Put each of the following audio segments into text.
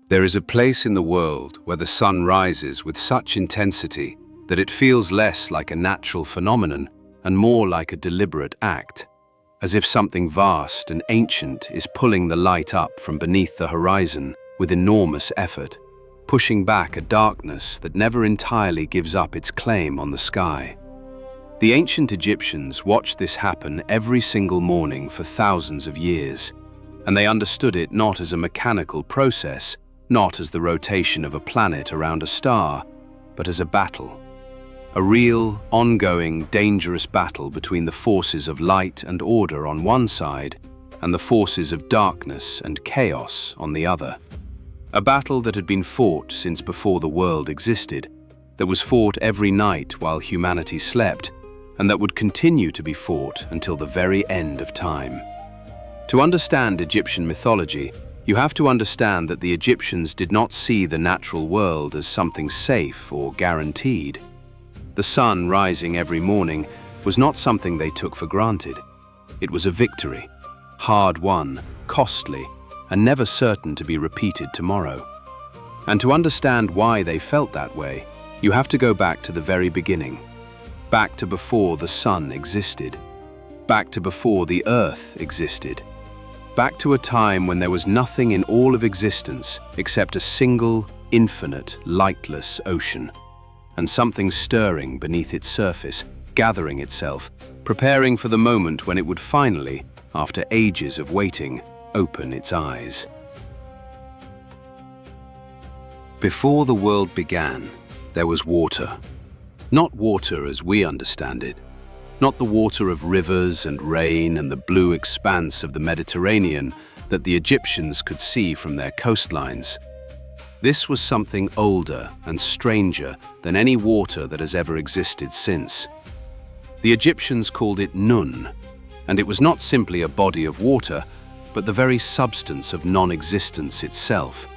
There is a place in the world where the sun rises with such intensity that it feels less like a natural phenomenon and more like a deliberate act, as if something vast and ancient is pulling the light up from beneath the horizon with enormous effort, pushing back a darkness that never entirely gives up its claim on the sky. The ancient Egyptians watched this happen every single morning for thousands of years, and they understood it not as a mechanical process, not as the rotation of a planet around a star, but as a battle. A real, ongoing, dangerous battle between the forces of light and order on one side and the forces of darkness and chaos on the other. A battle that had been fought since before the world existed, that was fought every night while humanity slept, and that would continue to be fought until the very end of time. To understand Egyptian mythology, you have to understand that the Egyptians did not see the natural world as something safe or guaranteed. The sun rising every morning was not something they took for granted. It was a victory, hard won, costly, and never certain to be repeated tomorrow. And to understand why they felt that way, you have to go back to the very beginning, back to before the sun existed, back to before the earth existed, back to a time when there was nothing in all of existence except a single, infinite, lightless ocean, and something stirring beneath its surface, gathering itself, preparing for the moment when it would finally, after ages of waiting, open its eyes. Before the world began, there was water. Not water as we understand it, not the water of rivers and rain and the blue expanse of the Mediterranean that the Egyptians could see from their coastlines. This was something older and stranger than any water that has ever existed since. The Egyptians called it Nun, and it was not simply a body of water, but the very substance of non-existence itself,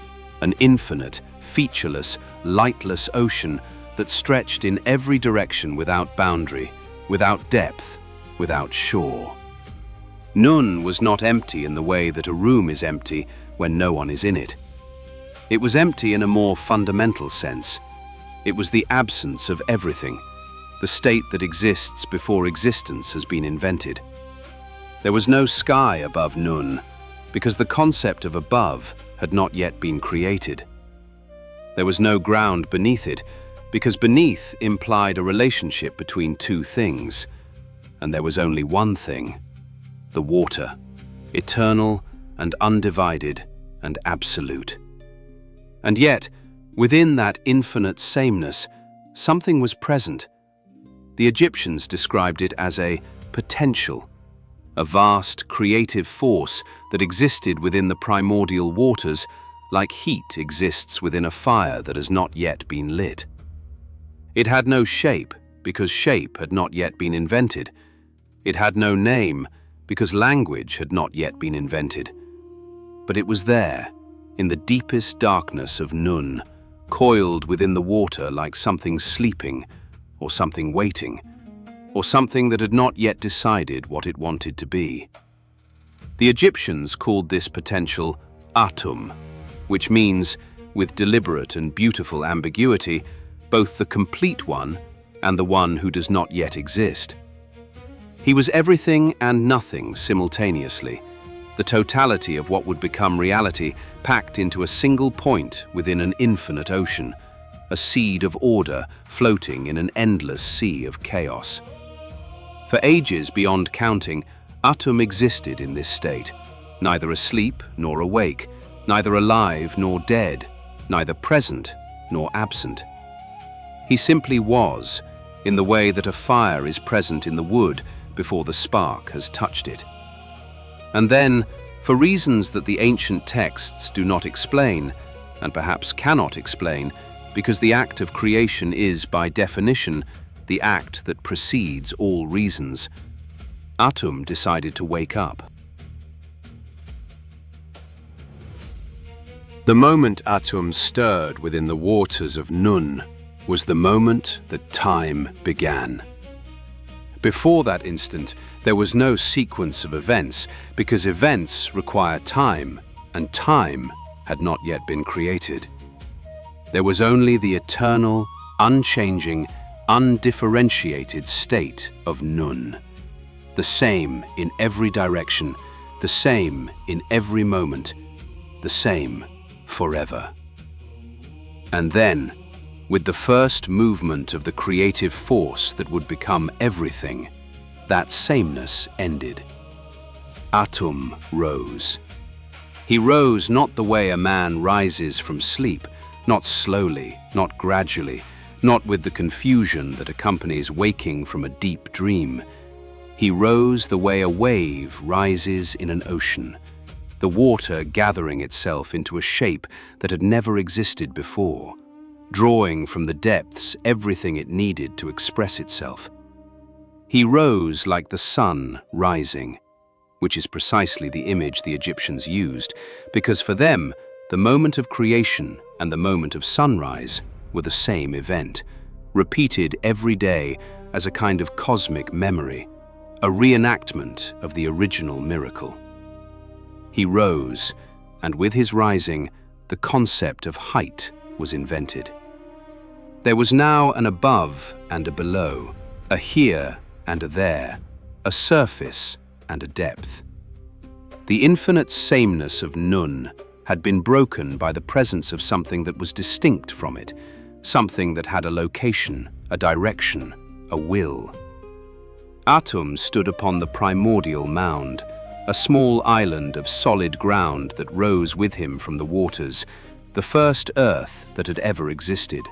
an infinite, featureless, lightless ocean that stretched in every direction without boundary, without depth, without shore. Nun was not empty in the way that a room is empty when no one is in it. It was empty in a more fundamental sense. It was the absence of everything, the state that exists before existence has been invented. There was no sky above Nun, because the concept of above had not yet been created. There was no ground beneath it, because beneath implied a relationship between two things, and there was only one thing, the water, eternal and undivided and absolute. And yet, within that infinite sameness, something was present. The Egyptians described it as a potential, a vast creative force that existed within the primordial waters, like heat exists within a fire that has not yet been lit. It had no shape, because shape had not yet been invented. It had no name, because language had not yet been invented. But it was there, in the deepest darkness of Nun, coiled within the water like something sleeping, or something waiting, or something that had not yet decided what it wanted to be. The Egyptians called this potential Atum, which means, with deliberate and beautiful ambiguity, both the complete one and the one who does not yet exist. He was everything and nothing simultaneously, the totality of what would become reality packed into a single point within an infinite ocean, a seed of order floating in an endless sea of chaos. For ages beyond counting, Atum existed in this state, neither asleep nor awake, neither alive nor dead, neither present nor absent. He simply was, in the way that a fire is present in the wood before the spark has touched it. And then, for reasons that the ancient texts do not explain, and perhaps cannot explain, because the act of creation is, by definition, the act that precedes all reasons, Atum decided to wake up. The moment Atum stirred within the waters of Nun was the moment that time began. Before that instant, there was no sequence of events, because events require time, and time had not yet been created. There was only the eternal, unchanging, undifferentiated state of Nun. The same in every direction, the same in every moment, the same forever. And then, with the first movement of the creative force that would become everything, that sameness ended. Atum rose. He rose not the way a man rises from sleep, not slowly, not gradually, not with the confusion that accompanies waking from a deep dream. He rose the way a wave rises in an ocean, the water gathering itself into a shape that had never existed before, drawing from the depths everything it needed to express itself. He rose like the sun rising, which is precisely the image the Egyptians used, because for them, the moment of creation and the moment of sunrise were the same event, repeated every day as a kind of cosmic memory, a reenactment of the original miracle. He rose, and with his rising, the concept of height was invented. There was now an above and a below, a here and a there, a surface and a depth. The infinite sameness of Nun had been broken by the presence of something that was distinct from it, something that had a location, a direction, a will. Atum stood upon the primordial mound, a small island of solid ground that rose with him from the waters, the first earth that had ever existed,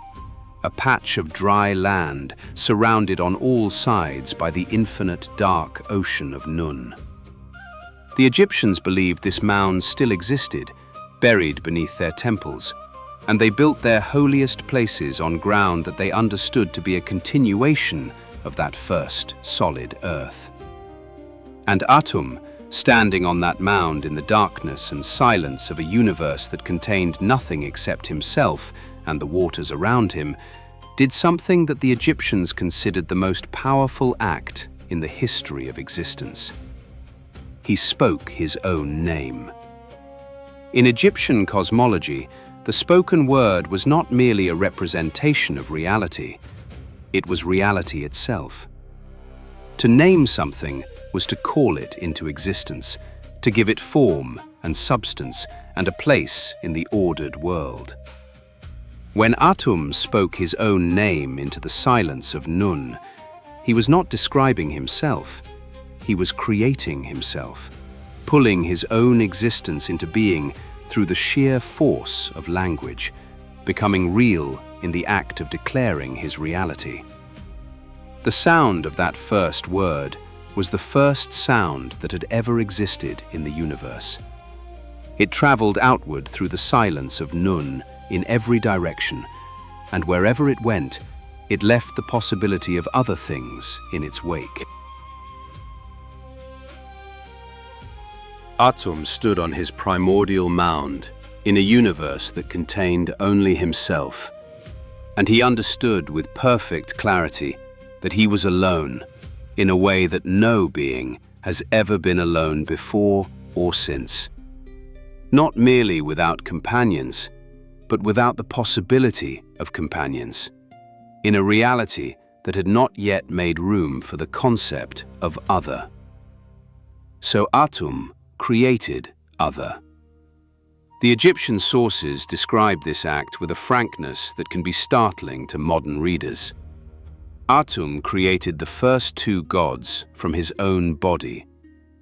a patch of dry land surrounded on all sides by the infinite dark ocean of Nun. The Egyptians believed this mound still existed, buried beneath their temples, and they built their holiest places on ground that they understood to be a continuation of that first solid earth. And Atum, standing on that mound in the darkness and silence of a universe that contained nothing except himself and the waters around him, did something that the Egyptians considered the most powerful act in the history of existence. He spoke his own name. In Egyptian cosmology, the spoken word was not merely a representation of reality, it was reality itself. To name something was to call it into existence, to give it form and substance and a place in the ordered world. When Atum spoke his own name into the silence of Nun, he was not describing himself, he was creating himself, pulling his own existence into being through the sheer force of language, becoming real in the act of declaring his reality. The sound of that first word was the first sound that had ever existed in the universe. It traveled outward through the silence of Nun in every direction, and wherever it went, it left the possibility of other things in its wake. Atum stood on his primordial mound in a universe that contained only himself, and he understood with perfect clarity that he was alone in a way that no being has ever been alone before or since. Not merely without companions, but without the possibility of companions, in a reality that had not yet made room for the concept of other. So Atum created other. The Egyptian sources describe this act with a frankness that can be startling to modern readers. Atum created the first two gods from his own body,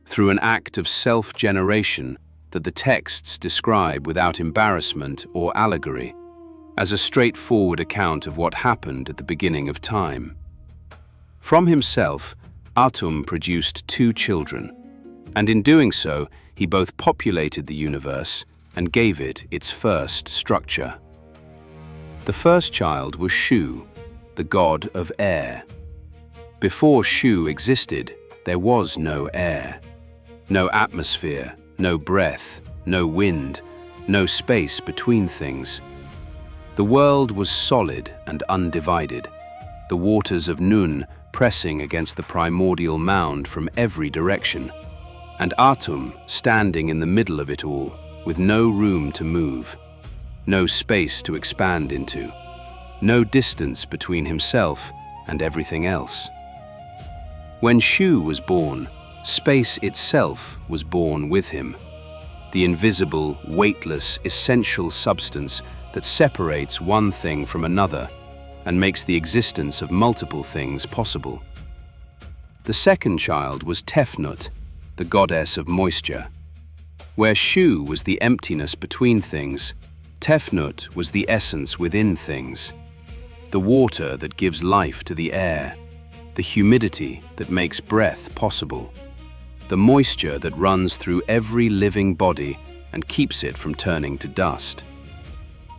through an act of self-generation that the texts describe without embarrassment or allegory, as a straightforward account of what happened at the beginning of time. From himself, Atum produced two children, and in doing so, he both populated the universe and gave it its first structure. The first child was Shu, the god of air. Before Shu existed, there was no air, no atmosphere, no breath, no wind, no space between things. The world was solid and undivided, the waters of Nun pressing against the primordial mound from every direction, and Atum standing in the middle of it all, with no room to move, no space to expand into, no distance between himself and everything else. When Shu was born, space itself was born with him, the invisible, weightless, essential substance that separates one thing from another and makes the existence of multiple things possible. The second child was Tefnut, the goddess of moisture. Where Shu was the emptiness between things, Tefnut was the essence within things, the water that gives life to the air, the humidity that makes breath possible, the moisture that runs through every living body and keeps it from turning to dust.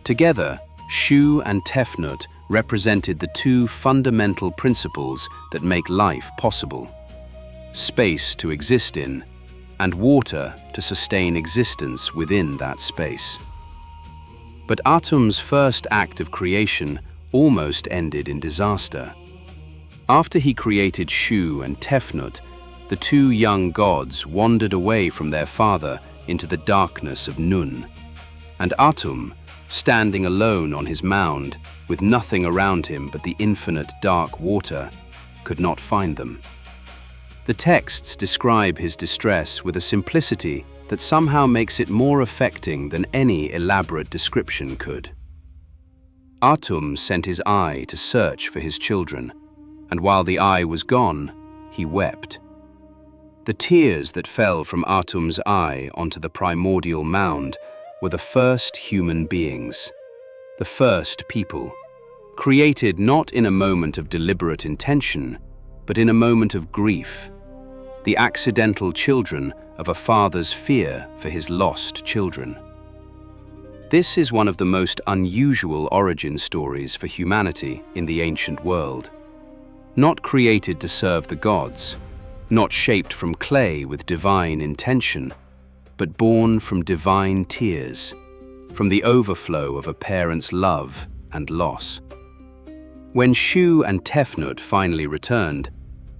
Together, Shu and Tefnut represented the two fundamental principles that make life possible: space to exist in, and water to sustain existence within that space. But Atum's first act of creation almost ended in disaster. After he created Shu and Tefnut, the two young gods wandered away from their father into the darkness of Nun, and Atum, standing alone on his mound, with nothing around him but the infinite dark water, could not find them. The texts describe his distress with a simplicity that somehow makes it more affecting than any elaborate description could. Atum sent his eye to search for his children, and while the eye was gone, he wept. The tears that fell from Atum's eye onto the primordial mound were the first human beings, the first people, created not in a moment of deliberate intention, but in a moment of grief, the accidental children of a father's fear for his lost children. This is one of the most unusual origin stories for humanity in the ancient world. Not created to serve the gods, not shaped from clay with divine intention, but born from divine tears, from the overflow of a parent's love and loss. When Shu and Tefnut finally returned,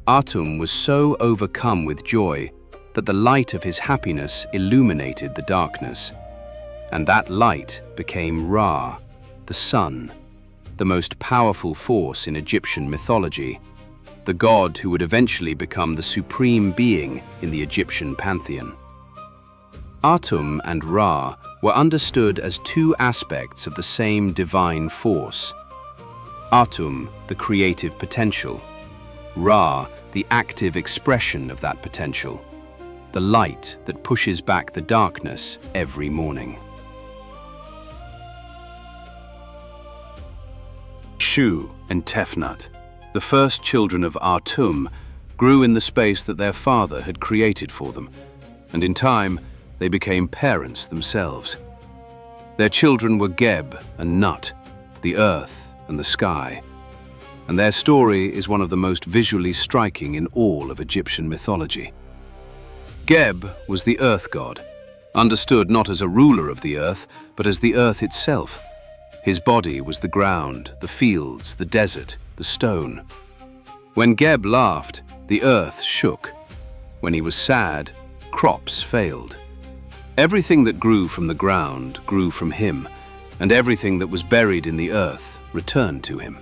Atum was so overcome with joy that the light of his happiness illuminated the darkness, and that light became Ra, the sun, the most powerful force in Egyptian mythology, the god who would eventually become the supreme being in the Egyptian pantheon. Atum and Ra were understood as two aspects of the same divine force. Atum, the creative potential; Ra, the active expression of that potential, the light that pushes back the darkness every morning. Shu and Tefnut, the first children of Atum, grew in the space that their father had created for them, and in time they became parents themselves. Their children were Geb and Nut, the earth and the sky, and their story is one of the most visually striking in all of Egyptian mythology. Geb was the earth god, understood not as a ruler of the earth, but as the earth itself. His body was the ground, the fields, the desert, the stone. When Geb laughed, the earth shook. When he was sad, crops failed. Everything that grew from the ground grew from him, and everything that was buried in the earth returned to him.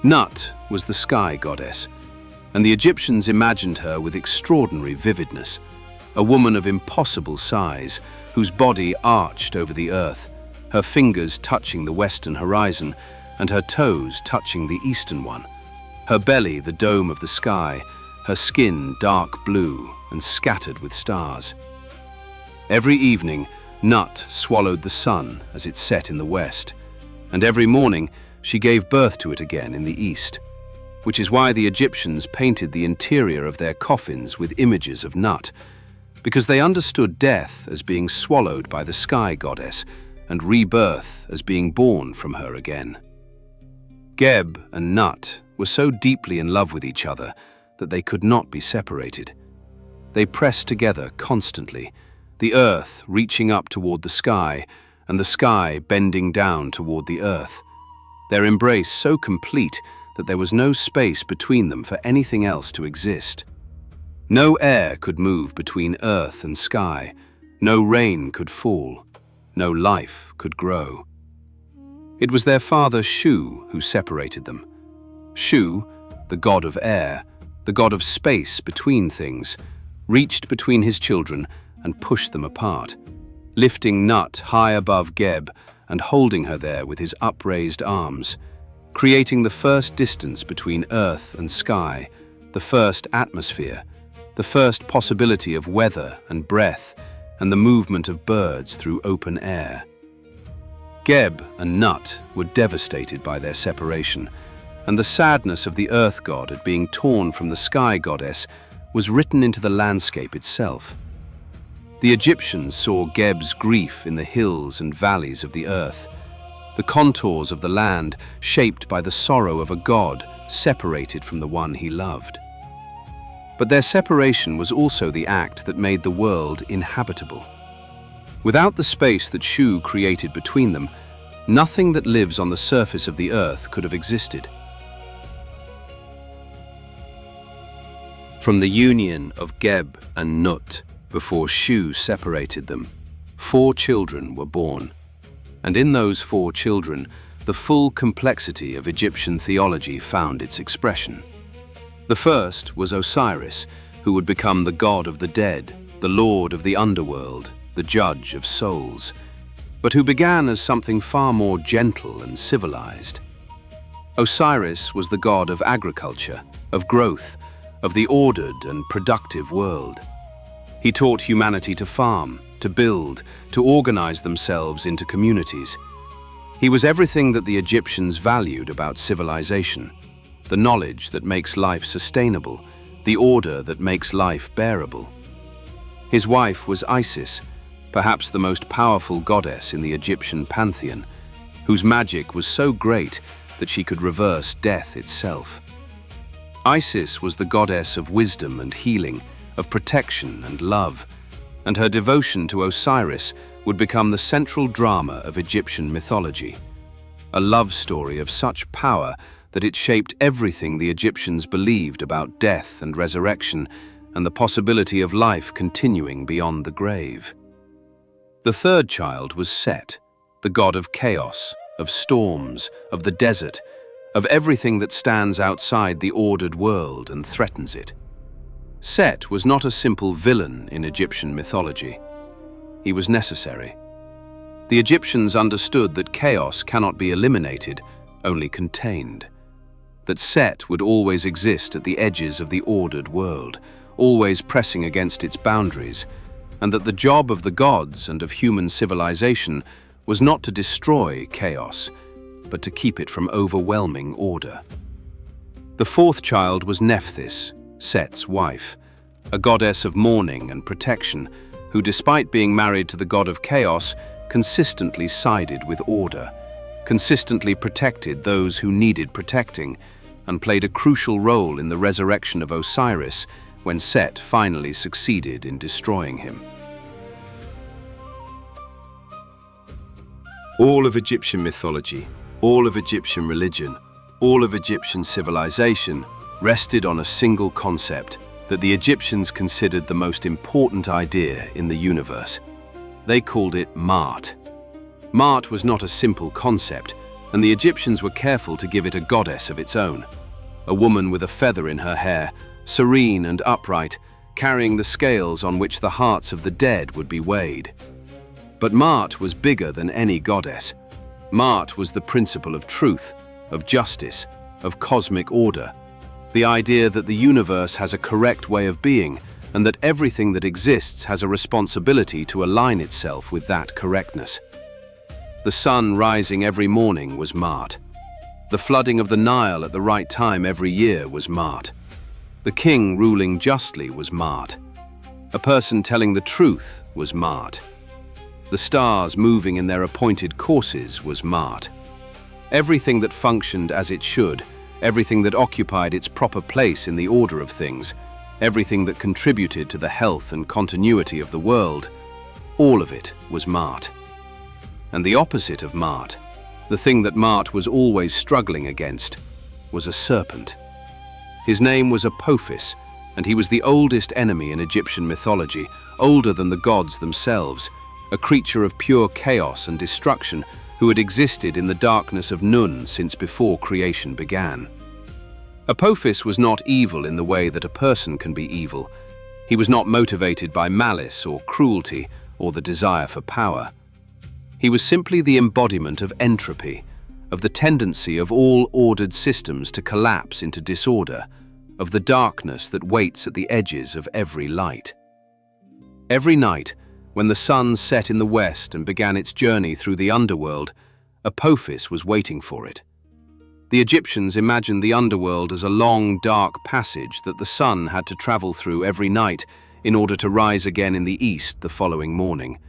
Nut was the sky goddess, and the Egyptians imagined her with extraordinary vividness, a woman of impossible size, whose body arched over the earth, her fingers touching the western horizon and her toes touching the eastern one, her belly the dome of the sky, her skin dark blue and scattered with stars. Every evening, Nut swallowed the sun as it set in the west, and every morning she gave birth to it again in the east, which is why the Egyptians painted the interior of their coffins with images of Nut, because they understood death as being swallowed by the sky goddess and rebirth as being born from her again. Geb and Nut were so deeply in love with each other that they could not be separated. They pressed together constantly, the earth reaching up toward the sky and the sky bending down toward the earth, their embrace so complete that there was no space between them for anything else to exist. No air could move between earth and sky, No rain could fall, no life could grow. It was their father Shu who separated them. Shu, the god of air, the god of space between things, reached between his children and pushed them apart, lifting Nut high above Geb and holding her there with his upraised arms, creating the first distance between earth and sky, the first atmosphere, the first possibility of weather and breath, and the movement of birds through open air. Geb and Nut were devastated by their separation, and the sadness of the earth god at being torn from the sky goddess was written into the landscape itself. The Egyptians saw Geb's grief in the hills and valleys of the earth, the contours of the land shaped by the sorrow of a god separated from the one he loved. But their separation was also the act that made the world inhabitable. Without the space that Shu created between them, nothing that lives on the surface of the earth could have existed. From the union of Geb and Nut, before Shu separated them, 4 children were born. And in those 4 children, the full complexity of Egyptian theology found its expression. The first was Osiris, who would become the god of the dead, the lord of the underworld, the judge of souls, but who began as something far more gentle and civilized. Osiris was the god of agriculture, of growth, of the ordered and productive world. He taught humanity to farm, to build, to organize themselves into communities. He was everything that the Egyptians valued about civilization, the knowledge that makes life sustainable, the order that makes life bearable. His wife was Isis, perhaps the most powerful goddess in the Egyptian pantheon, whose magic was so great that she could reverse death itself. Isis was the goddess of wisdom and healing, of protection and love, and her devotion to Osiris would become the central drama of Egyptian mythology, a love story of such power that it shaped everything the Egyptians believed about death and resurrection and the possibility of life continuing beyond the grave. The third child was Set, the god of chaos, of storms, of the desert, of everything that stands outside the ordered world and threatens it. Set was not a simple villain in Egyptian mythology. He was necessary. The Egyptians understood that chaos cannot be eliminated, only contained. That Set would always exist at the edges of the ordered world, always pressing against its boundaries, and that the job of the gods and of human civilization was not to destroy chaos, but to keep it from overwhelming order. The fourth child was Nephthys, Set's wife, a goddess of mourning and protection, who, despite being married to the god of chaos, consistently sided with order, consistently protected those who needed protecting, and played a crucial role in the resurrection of Osiris when Set finally succeeded in destroying him. All of Egyptian mythology, all of Egyptian religion, all of Egyptian civilization rested on a single concept that the Egyptians considered the most important idea in the universe. They called it Maat. Maat was not a simple concept, and the Egyptians were careful to give it a goddess of its own, a woman with a feather in her hair, serene and upright, carrying the scales on which the hearts of the dead would be weighed. But Maat was bigger than any goddess. Maat was the principle of truth, of justice, of cosmic order, the idea that the universe has a correct way of being and that everything that exists has a responsibility to align itself with that correctness. The sun rising every morning was Maat. The flooding of the Nile at the right time every year was Maat. The king ruling justly was Maat. A person telling the truth was Maat. The stars moving in their appointed courses was Maat. Everything that functioned as it should, everything that occupied its proper place in the order of things, everything that contributed to the health and continuity of the world, all of it was Maat. And the opposite of Maat, the thing that Maat was always struggling against, was a serpent. His name was Apophis, and he was the oldest enemy in Egyptian mythology, older than the gods themselves, a creature of pure chaos and destruction who had existed in the darkness of Nun since before creation began. Apophis was not evil in the way that a person can be evil. He was not motivated by malice or cruelty or the desire for power. He was simply the embodiment of entropy, of the tendency of all ordered systems to collapse into disorder, of the darkness that waits at the edges of every light. Every night, when the sun set in the west and began its journey through the underworld, Apophis was waiting for it. The Egyptians imagined the underworld as a long, dark passage that the sun had to travel through every night in order to rise again in the east the following morning.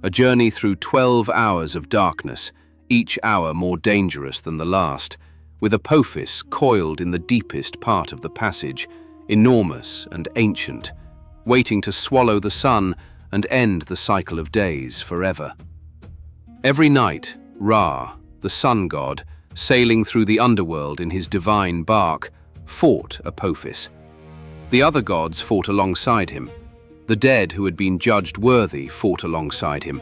A journey through 12 hours of darkness, each hour more dangerous than the last, with Apophis coiled in the deepest part of the passage, enormous and ancient, waiting to swallow the sun and end the cycle of days forever. Every night, Ra, the sun god, sailing through the underworld in his divine barque, fought Apophis. The other gods fought alongside him. The dead who had been judged worthy fought alongside him.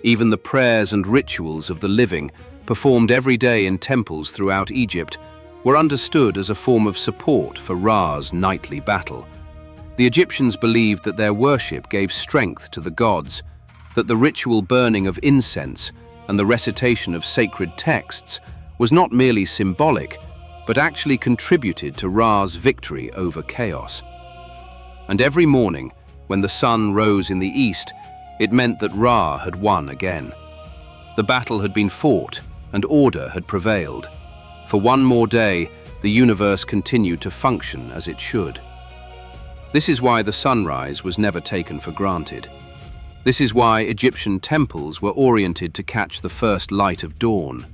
Even the prayers and rituals of the living, performed every day in temples throughout Egypt, were understood as a form of support for Ra's nightly battle. The Egyptians believed that their worship gave strength to the gods, that the ritual burning of incense and the recitation of sacred texts was not merely symbolic, but actually contributed to Ra's victory over chaos. And every morning, when the sun rose in the east, it meant that Ra had won again. The battle had been fought, and order had prevailed. For one more day, the universe continued to function as it should. This is why the sunrise was never taken for granted. This is why Egyptian temples were oriented to catch the first light of dawn.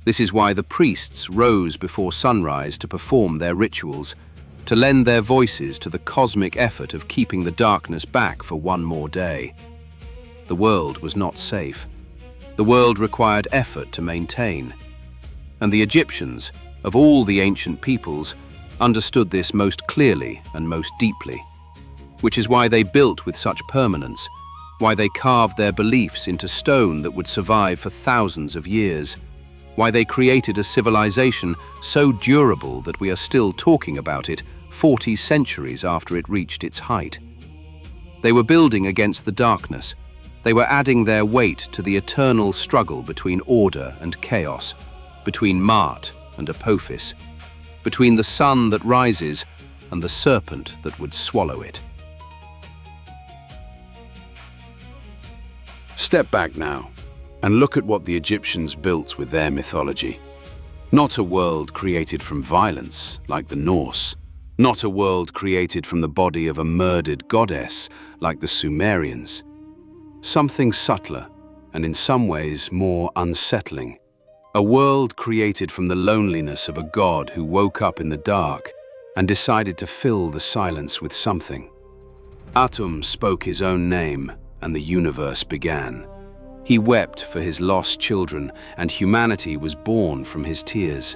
This is why the priests rose before sunrise to perform their rituals, to lend their voices to the cosmic effort of keeping the darkness back for one more day. The world was not safe. The world required effort to maintain. And the Egyptians, of all the ancient peoples, understood this most clearly and most deeply, which is why they built with such permanence, why they carved their beliefs into stone that would survive for thousands of years, why they created a civilization so durable that we are still talking about it 40 centuries after it reached its height. They were building against the darkness. They were adding their weight to the eternal struggle between order and chaos, between Maat and Apophis, between the sun that rises and the serpent that would swallow it. Step back now and look at what the Egyptians built with their mythology. Not a world created from violence, like the Norse. Not a world created from the body of a murdered goddess, like the Sumerians. Something subtler, and in some ways more unsettling. A world created from the loneliness of a god who woke up in the dark and decided to fill the silence with something. Atum spoke his own name, and the universe began. He wept for his lost children, and humanity was born from his tears.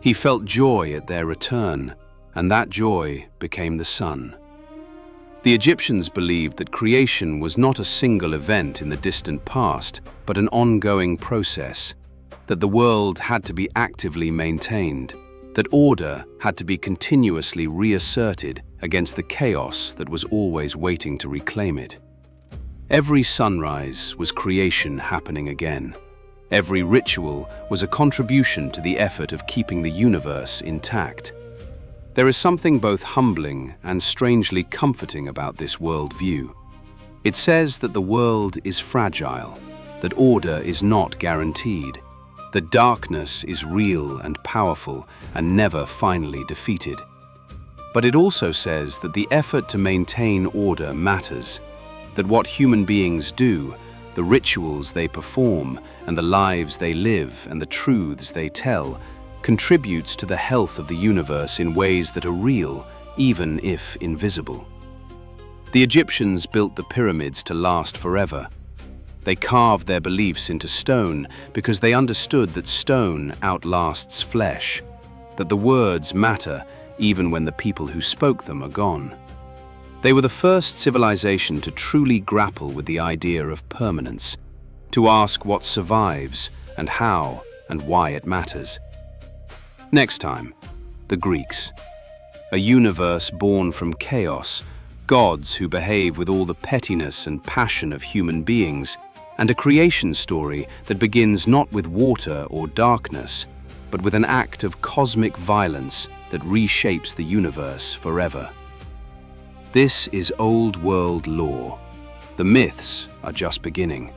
He felt joy at their return, and that joy became the sun. The Egyptians believed that creation was not a single event in the distant past, but an ongoing process, that the world had to be actively maintained, that order had to be continuously reasserted against the chaos that was always waiting to reclaim it. Every sunrise was creation happening again. Every ritual was a contribution to the effort of keeping the universe intact. There is something both humbling and strangely comforting about this worldview. It says that the world is fragile, that order is not guaranteed, that darkness is real and powerful and never finally defeated. But it also says that the effort to maintain order matters, that what human beings do, the rituals they perform, and the lives they live, and the truths they tell, contributes to the health of the universe in ways that are real, even if invisible. The Egyptians built the pyramids to last forever. They carved their beliefs into stone because they understood that stone outlasts flesh, that the words matter even when the people who spoke them are gone. They were the first civilization to truly grapple with the idea of permanence, to ask what survives and how and why it matters. Next time, the Greeks. A universe born from chaos, gods who behave with all the pettiness and passion of human beings, and a creation story that begins not with water or darkness, but with an act of cosmic violence that reshapes the universe forever. This is old world lore. The myths are just beginning.